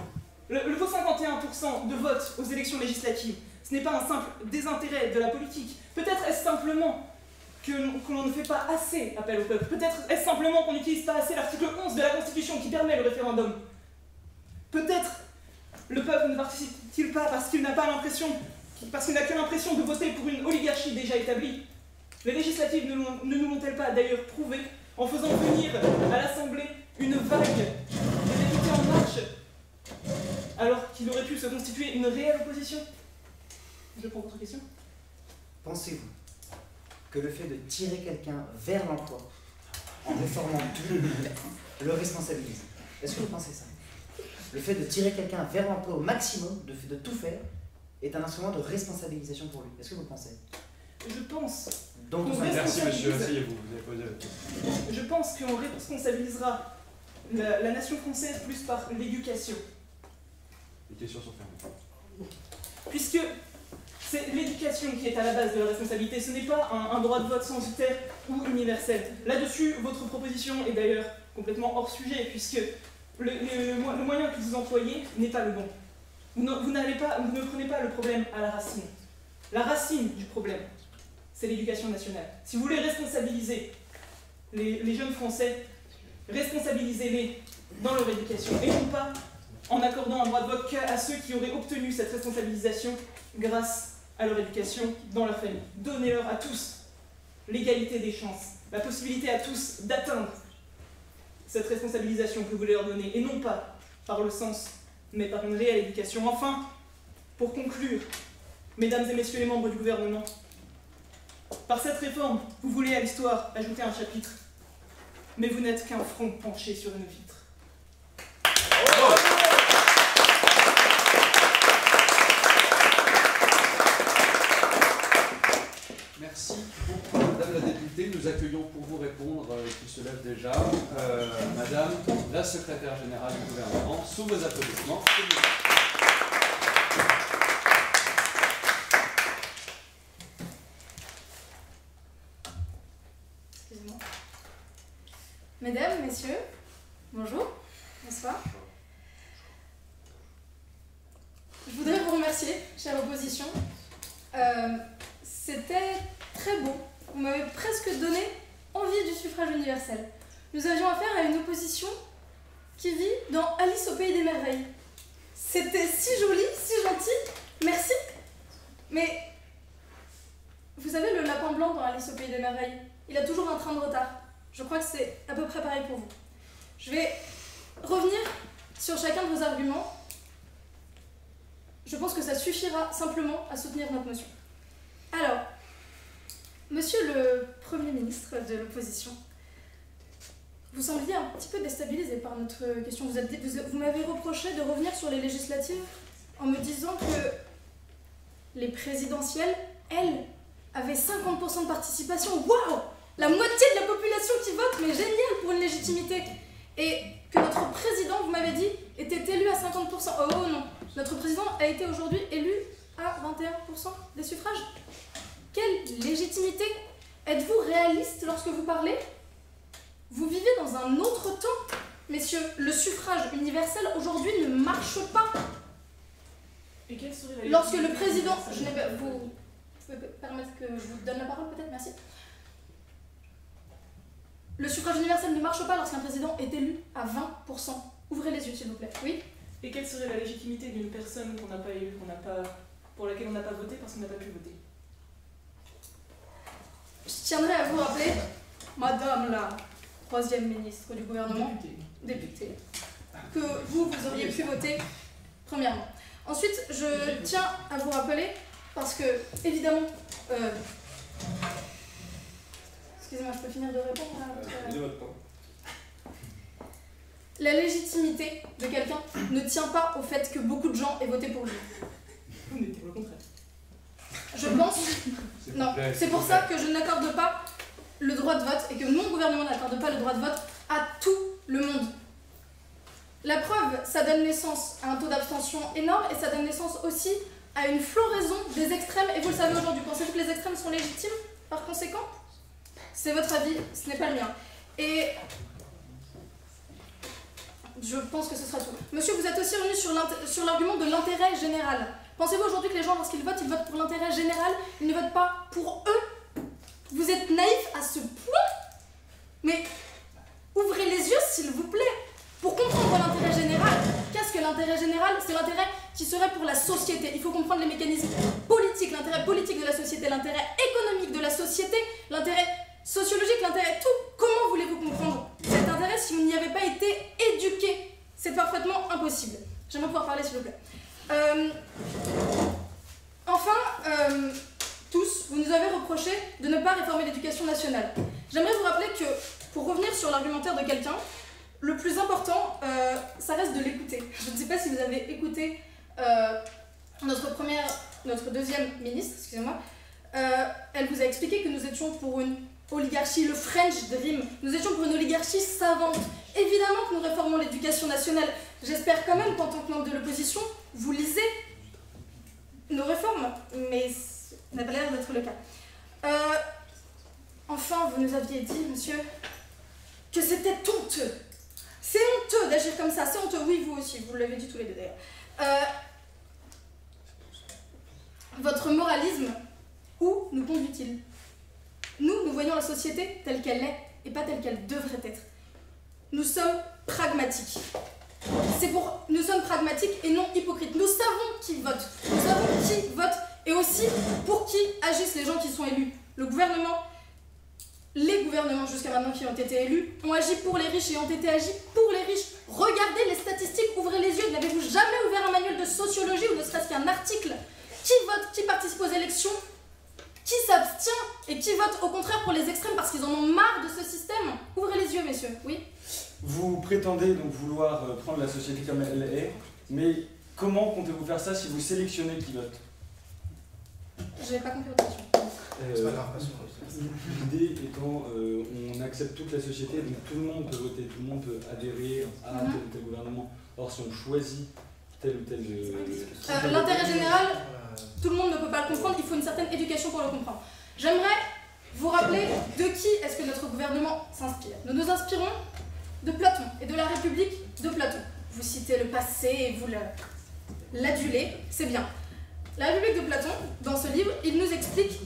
le faux 51% de vote aux élections législatives. Ce n'est pas un simple désintérêt de la politique. Peut-être est-ce simplement que l'on ne fait pas assez appel au peuple. Peut-être est-ce simplement qu'on n'utilise pas assez l'article 11 de la Constitution qui permet le référendum. Peut-être le peuple ne participe-t-il pas parce qu'il n'a pas l'impression, parce qu'il n'a que l'impression de voter pour une oligarchie déjà établie. Les législatives ne nous l'ont-elles pas d'ailleurs prouvé en faisant venir à l'Assemblée une vague des députés en marche alors qu'il aurait pu se constituer une réelle opposition? Je prends votre question. Pensez-vous que le fait de tirer quelqu'un vers l'emploi en réformant tout le responsabilise? Est-ce que vous pensez ça? Le fait de tirer quelqu'un vers l'emploi au maximum, de tout faire, est un instrument de responsabilisation pour lui. Est-ce que vous pensez? Je pense. Donc, merci monsieur, asseyez-vous, vous avez posé la question. Je pense qu'on responsabilisera la nation française plus par l'éducation. Les questions sont fermées. Puisque c'est l'éducation qui est à la base de la responsabilité, ce n'est pas un droit de vote censitaire ou universel. Là-dessus, votre proposition est d'ailleurs complètement hors sujet, puisque le moyen que vous employez n'est pas le bon. Vous ne prenez pas le problème à la racine. La racine du problème, c'est l'éducation nationale. Si vous voulez responsabiliser les jeunes Français, responsabilisez-les dans leur éducation, et non pas en accordant un droit de vote qu'à ceux qui auraient obtenu cette responsabilisation grâce à leur éducation dans leur famille. Donnez-leur à tous l'égalité des chances, la possibilité à tous d'atteindre cette responsabilisation que vous voulez leur donner, et non pas par le sens, mais par une réelle éducation. Enfin, pour conclure, mesdames et messieurs les membres du gouvernement, par cette réforme, vous voulez à l'histoire ajouter un chapitre, mais vous n'êtes qu'un front penché sur une vitre. Merci beaucoup, Madame la députée. Nous accueillons pour vous répondre, qui se lève déjà, Madame la secrétaire générale du gouvernement, sous vos applaudissements. Excusez-moi. Mesdames, Messieurs, bonjour, bonsoir. Je voudrais vous remercier, chère opposition. C'était très beau. Vous m'avez presque donné envie du suffrage universel. Nous avions affaire à une opposition qui vit dans Alice au pays des merveilles. C'était si joli, si gentil. Merci. Mais vous savez, le lapin blanc dans Alice au pays des merveilles, il a toujours un train de retard. Je crois que c'est à peu près pareil pour vous. Je vais revenir sur chacun de vos arguments. Je pense que ça suffira simplement à soutenir notre motion. Alors, Monsieur le Premier ministre de l'opposition, Vous sembliez un petit peu déstabilisé par notre question. Vous m'avez reproché de revenir sur les législatives en me disant que les présidentielles, elles, avaient 50% de participation. Waouh! La moitié de la population qui vote, mais génial pour une légitimité. Et que notre président, vous m'avez dit, était élu à 50%. Oh non, notre président a été aujourd'hui élu à 21% des suffrages. Quelle légitimité! Êtes-vous réaliste lorsque vous parlez? Vous vivez dans un autre temps. Messieurs, le suffrage universel aujourd'hui ne marche pas. Et quelle serait la Lorsque le président... Vous pouvez permettre que je vous donne la parole peut-être? Merci. Le suffrage universel ne marche pas lorsqu'un président est élu à 20%. Ouvrez les yeux s'il vous plaît. Oui? Et quelle serait la légitimité d'une personne qu'on n'a pas élue, pour laquelle on n'a pas voté parce qu'on n'a pas pu voter? Je tiendrai à vous rappeler, Madame la 3e ministre du gouvernement, députée, que vous auriez pu voter premièrement. Ensuite, je tiens à vous rappeler, parce que, évidemment, excusez-moi, je peux finir de répondre à votre... La légitimité de quelqu'un ne tient pas au fait que beaucoup de gens aient voté pour lui. Vous n'êtes pas le contraire. Je pense... Non, c'est pour ça que je n'accorde pas le droit de vote et que mon gouvernement n'accorde pas le droit de vote à tout le monde. La preuve, ça donne naissance à un taux d'abstention énorme et ça donne naissance aussi à une floraison des extrêmes. Et vous le savez aujourd'hui, pensez-vous que les extrêmes sont légitimes par conséquent? C'est votre avis, ce n'est pas le mien. Et je pense que ce sera tout. Monsieur, vous êtes aussi revenu sur l'argument de l'intérêt général. Pensez-vous aujourd'hui que les gens, lorsqu'ils votent pour l'intérêt général, ils ne votent pas pour eux? Vous êtes naïf à ce point? Mais ouvrez les yeux, s'il vous plaît, pour comprendre l'intérêt général. Qu'est-ce que l'intérêt général? C'est l'intérêt qui serait pour la société. Il faut comprendre les mécanismes politiques, l'intérêt politique de la société, l'intérêt économique de la société, l'intérêt sociologique, l'intérêt tout. Comment voulez-vous comprendre cet intérêt si vous n'y avez pas été éduqué? C'est parfaitement impossible. J'aimerais pouvoir parler, s'il vous plaît. Tous, vous nous avez reproché de ne pas réformer l'éducation nationale. J'aimerais vous rappeler que, pour revenir sur l'argumentaire de quelqu'un, le plus important, ça reste de l'écouter. Je ne sais pas si vous avez écouté notre deuxième ministre, excusez-moi, elle vous a expliqué que nous étions pour une oligarchie, le French Dream, nous étions pour une oligarchie savante. Évidemment que nous réformons l'éducation nationale. J'espère quand même qu'en tant que membre de l'opposition, vous lisez nos réformes, mais ça n'a pas l'air d'être le cas. Enfin, vous nous aviez dit, monsieur, que c'était honteux. C'est honteux d'agir comme ça, c'est honteux. Oui, vous aussi, vous l'avez dit tous les deux d'ailleurs. Votre moralisme, où nous conduit-il? Nous voyons la société telle qu'elle est et pas telle qu'elle devrait être. Nous sommes pragmatiques. Nous sommes pragmatiques et non hypocrites. Nous savons qui vote. Nous savons qui vote et aussi pour qui agissent les gens qui sont élus. Le gouvernement, les gouvernements jusqu'à maintenant qui ont été élus ont agi pour les riches et ont été agis pour les riches. Regardez les statistiques, ouvrez les yeux. N'avez-vous jamais ouvert un manuel de sociologie ou ne serait-ce qu'un article? Qui vote, qui participe aux élections, qui s'abstient et qui vote au contraire pour les extrêmes parce qu'ils en ont marre de ce système? Ouvrez les yeux, messieurs, oui. Vous prétendez donc vouloir prendre la société comme elle est, mais comment comptez-vous faire ça si vous sélectionnez qui vote? Je n'ai pas compris votre question. C'est pas grave, passons. L'idée étant, on accepte toute la société, donc tout le monde peut voter, tout le monde peut adhérer à tel ou tel gouvernement. Or, si on choisit tel ou tel... L'intérêt général, tout le monde ne peut pas le comprendre, il faut une certaine éducation pour le comprendre. J'aimerais vous rappeler de qui est-ce que notre gouvernement s'inspire. Nous nous inspirons de Platon et de la République de Platon. Vous citez le passé et vous l'adulez, c'est bien. La République de Platon, dans ce livre, il nous explique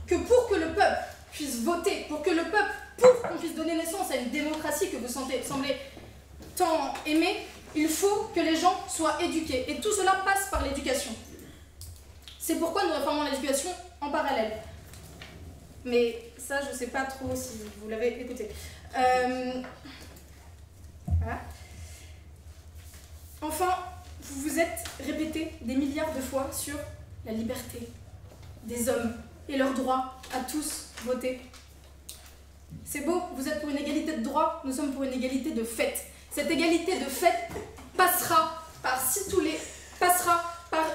que pour que le peuple puisse voter, pour que le peuple, pour qu'on puisse donner naissance à une démocratie que vous semblez tant aimer, il faut que les gens soient éduqués. Et tout cela passe par l'éducation. C'est pourquoi nous réformons l'éducation en parallèle. Mais ça, je ne sais pas trop si vous l'avez écouté. Voilà. Enfin, vous vous êtes répété des milliards de fois sur la liberté des hommes et leur droit à tous voter. C'est beau, vous êtes pour une égalité de droit, nous sommes pour une égalité de fait. Cette égalité de fait passera par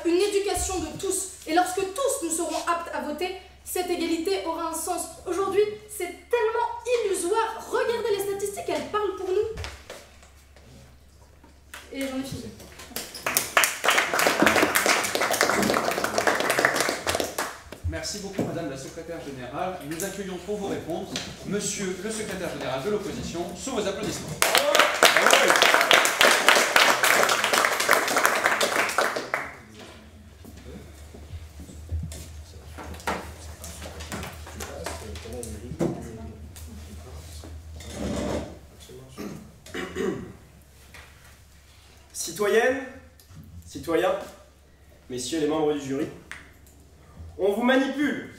une éducation de tous. Et lorsque tous nous serons aptes à voter, cette égalité aura un sens. Aujourd'hui, c'est tellement illusoire. Regardez les statistiques, elles parlent pour nous. Et j'en ai fini. Merci beaucoup, Madame la Secrétaire Générale. Nous accueillons pour vos réponses Monsieur le Secrétaire Général de l'Opposition, sous vos applaudissements. Citoyennes, citoyens, messieurs les membres du jury, on vous manipule,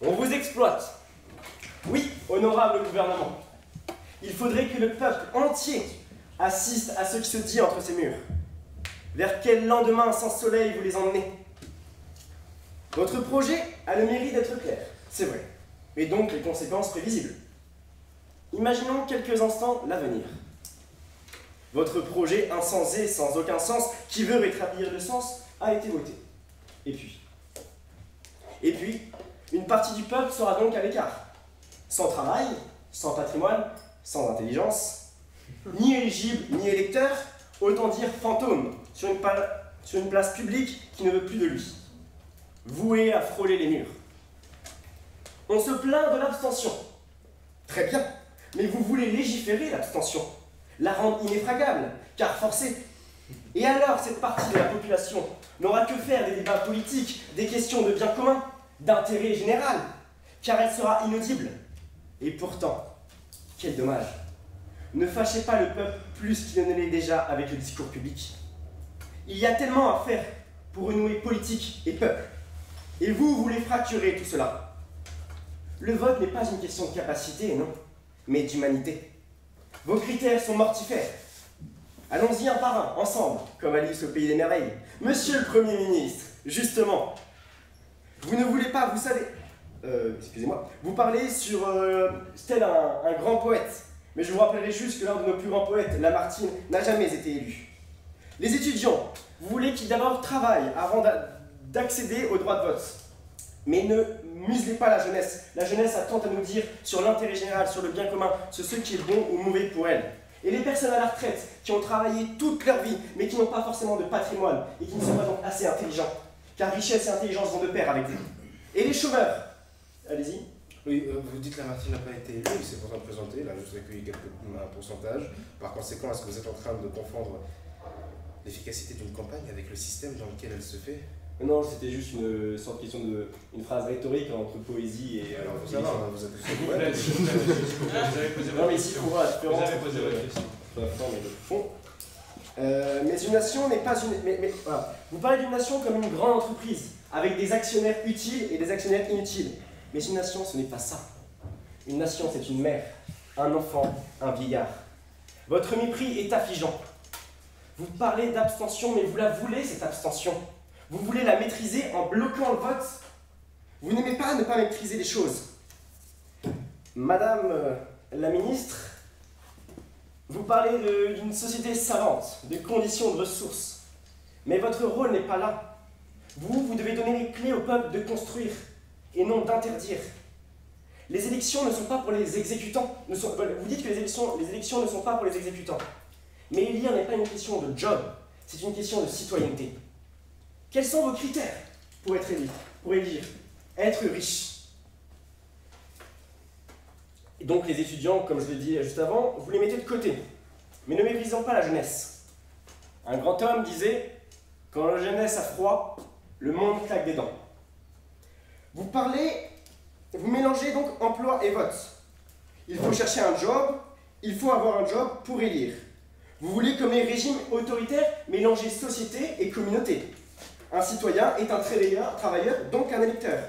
on vous exploite. Oui, honorable gouvernement, il faudrait que le peuple entier assiste à ce qui se dit entre ces murs. Vers quel lendemain sans soleil vous les emmenez? Votre projet a le mérite d'être clair, c'est vrai, et donc les conséquences prévisibles. Imaginons quelques instants l'avenir. Votre projet insensé, sans aucun sens, qui veut rétablir le sens, a été voté. Et puis, une partie du peuple sera donc à l'écart. Sans travail, sans patrimoine, sans intelligence, ni éligible, ni électeur, autant dire fantôme, sur une place publique qui ne veut plus de lui. Voué à frôler les murs. On se plaint de l'abstention. Très bien, mais vous voulez légiférer l'abstention, la rendre inéfragable, car forcée. Et alors, cette partie de la population n'aura que faire des débats politiques, des questions de bien commun, d'intérêt général, car elle sera inaudible. Et pourtant, quel dommage. Ne fâchez pas le peuple plus qu'il ne l'est déjà avec le discours public. Il y a tellement à faire pour renouer politique et peuple. Et vous voulez fracturer tout cela. Le vote n'est pas une question de capacité, non, mais d'humanité. Vos critères sont mortifères. Allons-y un par un, ensemble, comme Alice au pays des merveilles. Monsieur le Premier ministre, justement, vous ne voulez pas, vous savez... excusez-moi, vous parlez sur tel un grand poète. Mais je vous rappellerai juste que l'un de nos plus grands poètes, Lamartine, n'a jamais été élu. Les étudiants, vous voulez qu'ils d'abord travaillent avant d'accéder au droit de vote. Mais ne muselez pas la jeunesse. La jeunesse a tant à nous dire sur l'intérêt général, sur le bien commun, sur ce qui est bon ou mauvais pour elle. Et les personnes à la retraite, qui ont travaillé toute leur vie, mais qui n'ont pas forcément de patrimoine, et qui ne sont pas donc assez intelligents, car richesse et intelligence vont de pair avec vous. Et les chômeurs, allez-y. Oui, vous dites que Lamartine n'a pas été élu, il s'est pourtant présenté, il a juste recueilli un pourcentage. Par conséquent, est-ce que vous êtes en train de confondre l'efficacité d'une campagne avec le système dans lequel elle se fait? Non, c'était juste une phrase rhétorique entre poésie et... Alors, vous savez, vous êtes... Vous avez posé non, mais ici, il faut voir la différence. Vous avez posé votre question. La forme et le fond. Mais une nation n'est pas une... voilà. Vous parlez d'une nation comme une grande entreprise, avec des actionnaires utiles et des actionnaires inutiles. Mais une nation, ce n'est pas ça. Une nation, c'est une mère, un enfant, un vieillard. Votre mépris est affligeant. Vous parlez d'abstention, mais vous la voulez, cette abstention. Vous voulez la maîtriser en bloquant le vote. Vous n'aimez pas ne pas maîtriser les choses. Madame la ministre, vous parlez d'une société savante, de conditions de ressources. Mais votre rôle n'est pas là. Vous devez donner les clés au peuple de construire et non d'interdire. Les élections ne sont pas pour les exécutants. Vous dites que les élections ne sont pas pour les exécutants. Mais élire n'est pas une question de job, c'est une question de citoyenneté. Quels sont vos critères pour être élu, pour élire? Être riche. Et donc les étudiants, comme je l'ai dit juste avant, vous les mettez de côté. Mais ne méprisons pas la jeunesse. Un grand homme disait, quand la jeunesse a froid, le monde claque des dents. Vous mélangez donc emploi et vote. Il faut chercher un job, il faut avoir un job pour élire. Vous voulez, comme les régimes autoritaires, mélanger société et communauté. Un citoyen est un travailleur, donc un électeur.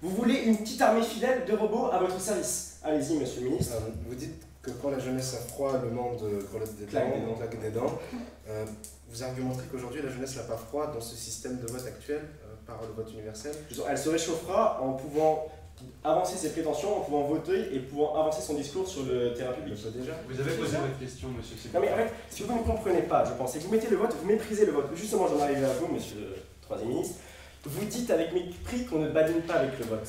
Vous voulez une petite armée fidèle de robots à votre service. Allez-y, monsieur le ministre. Vous dites que quand la jeunesse a froid, le monde claque des dents. Vous argumenterez qu'aujourd'hui la jeunesse n'a pas froid dans ce système de vote actuel par le vote universel? Elle se réchauffera en pouvant avancer ses prétentions en pouvant voter et pouvant avancer son discours sur le terrain public. Vous avez posé votre question, monsieur. Non mais en fait, si vous ne comprenez pas, je pense, et que vous mettez le vote, vous méprisez le vote. Justement, j'en arrive à vous, monsieur le troisième ministre. Vous dites avec mépris qu'on ne badine pas avec le vote.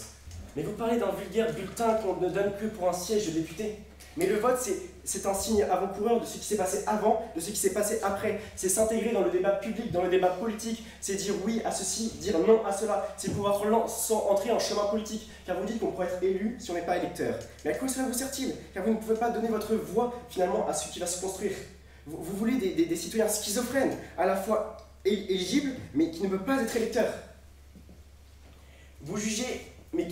Mais vous parlez d'un vulgaire bulletin qu'on ne donne que pour un siège de député. Mais le vote, c'est un signe avant-coureur de ce qui s'est passé avant, de ce qui s'est passé après. C'est s'intégrer dans le débat public, dans le débat politique. C'est dire oui à ceci, dire non à cela. C'est pouvoir entrer en chemin politique. Car vous dites qu'on pourrait être élu si on n'est pas électeur. Mais à quoi cela vous sert-il? Car vous ne pouvez pas donner votre voix, finalement, à ce qui va se construire. Vous voulez des citoyens schizophrènes, à la fois éligibles, mais qui ne peuvent pas être électeurs. Vous jugez... Mais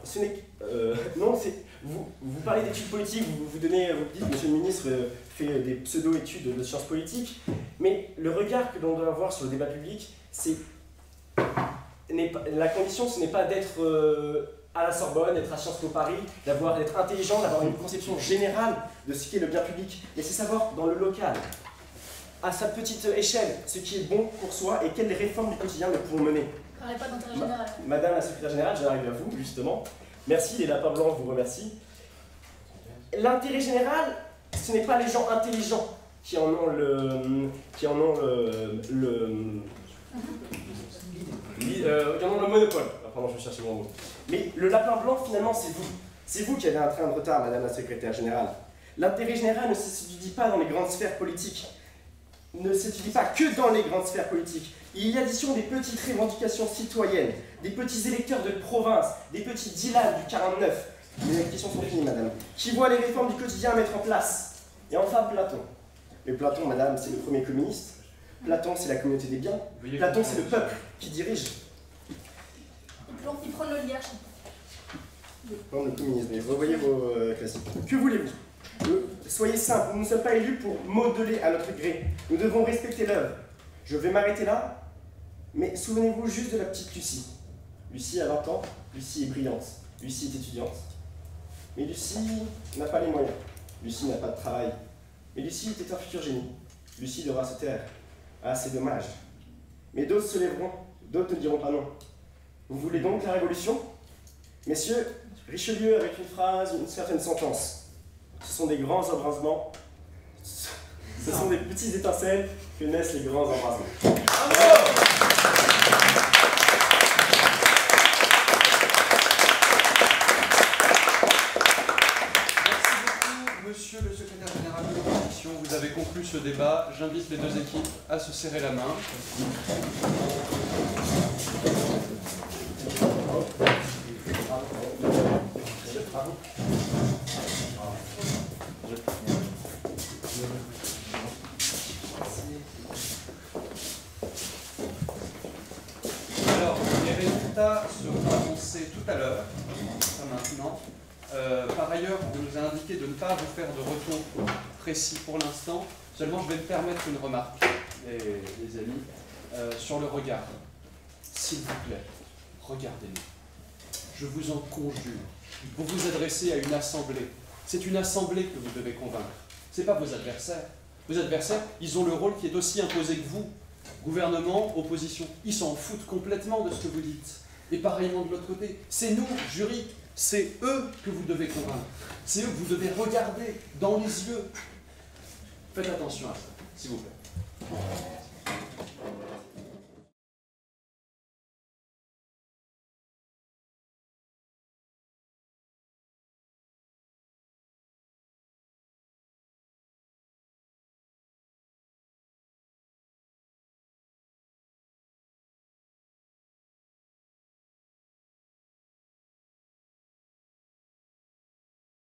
ce n'est non, c'est vous parlez d'études politiques, vous dites, monsieur le ministre fait des pseudo-études de sciences politiques, mais le regard que l'on doit avoir sur le débat public, la condition, ce n'est pas d'être à la Sorbonne, d'être à Sciences Po Paris, d'être intelligent, d'avoir une conception générale de ce qu'est le bien public, mais c'est savoir dans le local, à sa petite échelle, ce qui est bon pour soi et quelles réformes du quotidien nous pouvons mener. Parlez pas d'intérêt général. Madame la secrétaire générale, j'arrive à vous, justement. Merci, les lapins blancs vous remercient. L'intérêt général, ce n'est pas les gens intelligents qui en ont le monopole. Pardon, je cherchais mon mot. Mais le lapin blanc, finalement, c'est vous. C'est vous qui avez un train de retard, madame la secrétaire générale. L'intérêt général ne s'étudie pas dans les grandes sphères politiques. Ne s'étudie pas que dans les grandes sphères politiques. Il y a l'addition des petites revendications citoyennes, des petits électeurs de province, des petits Dylan du 49. Les questions sont finies, madame. Qui voient les réformes du quotidien à mettre en place. Et enfin, Platon. Mais Platon, madame, c'est le premier communiste. Platon, c'est la communauté des biens. Platon, c'est le peuple qui dirige. Il prend l'oligarchie. Non, le communisme. Mais revoyez vos classiques. Que voulez-vous? Soyez simple, nous ne sommes pas élus pour modeler à notre gré. Nous devons respecter l'œuvre. Je vais m'arrêter là, mais souvenez-vous juste de la petite Lucie. Lucie a 20 ans, Lucie est brillante, Lucie est étudiante. Mais Lucie n'a pas les moyens, Lucie n'a pas de travail. Mais Lucie était un futur génie. Lucie devra se taire. Ah, c'est dommage. Mais d'autres se lèveront, d'autres ne diront pas non. Vous voulez donc la révolution? Messieurs, Richelieu avec une phrase, une certaine sentence. Ce sont des grands embrasements. Ce sont des petites étincelles que naissent les grands embrasements. Monsieur le secrétaire général de l'opposition, vous avez conclu ce débat. J'invite les deux équipes à se serrer la main. Alors, les résultats seront annoncés tout à l'heure, pas maintenant. Par ailleurs, on nous a indiqué de ne pas vous faire de retour précis pour l'instant. Seulement, je vais me permettre une remarque, les amis, sur le regard. S'il vous plaît, regardez-nous. Je vous en conjure. Vous vous adressez à une assemblée. C'est une assemblée que vous devez convaincre. Ce n'est pas vos adversaires. Vos adversaires, ils ont le rôle qui est aussi imposé que vous. Gouvernement, opposition. Ils s'en foutent complètement de ce que vous dites. Et pareillement de l'autre côté. C'est nous, jury. C'est eux que vous devez convaincre. C'est eux que vous devez regarder dans les yeux. Faites attention à ça, s'il vous plaît.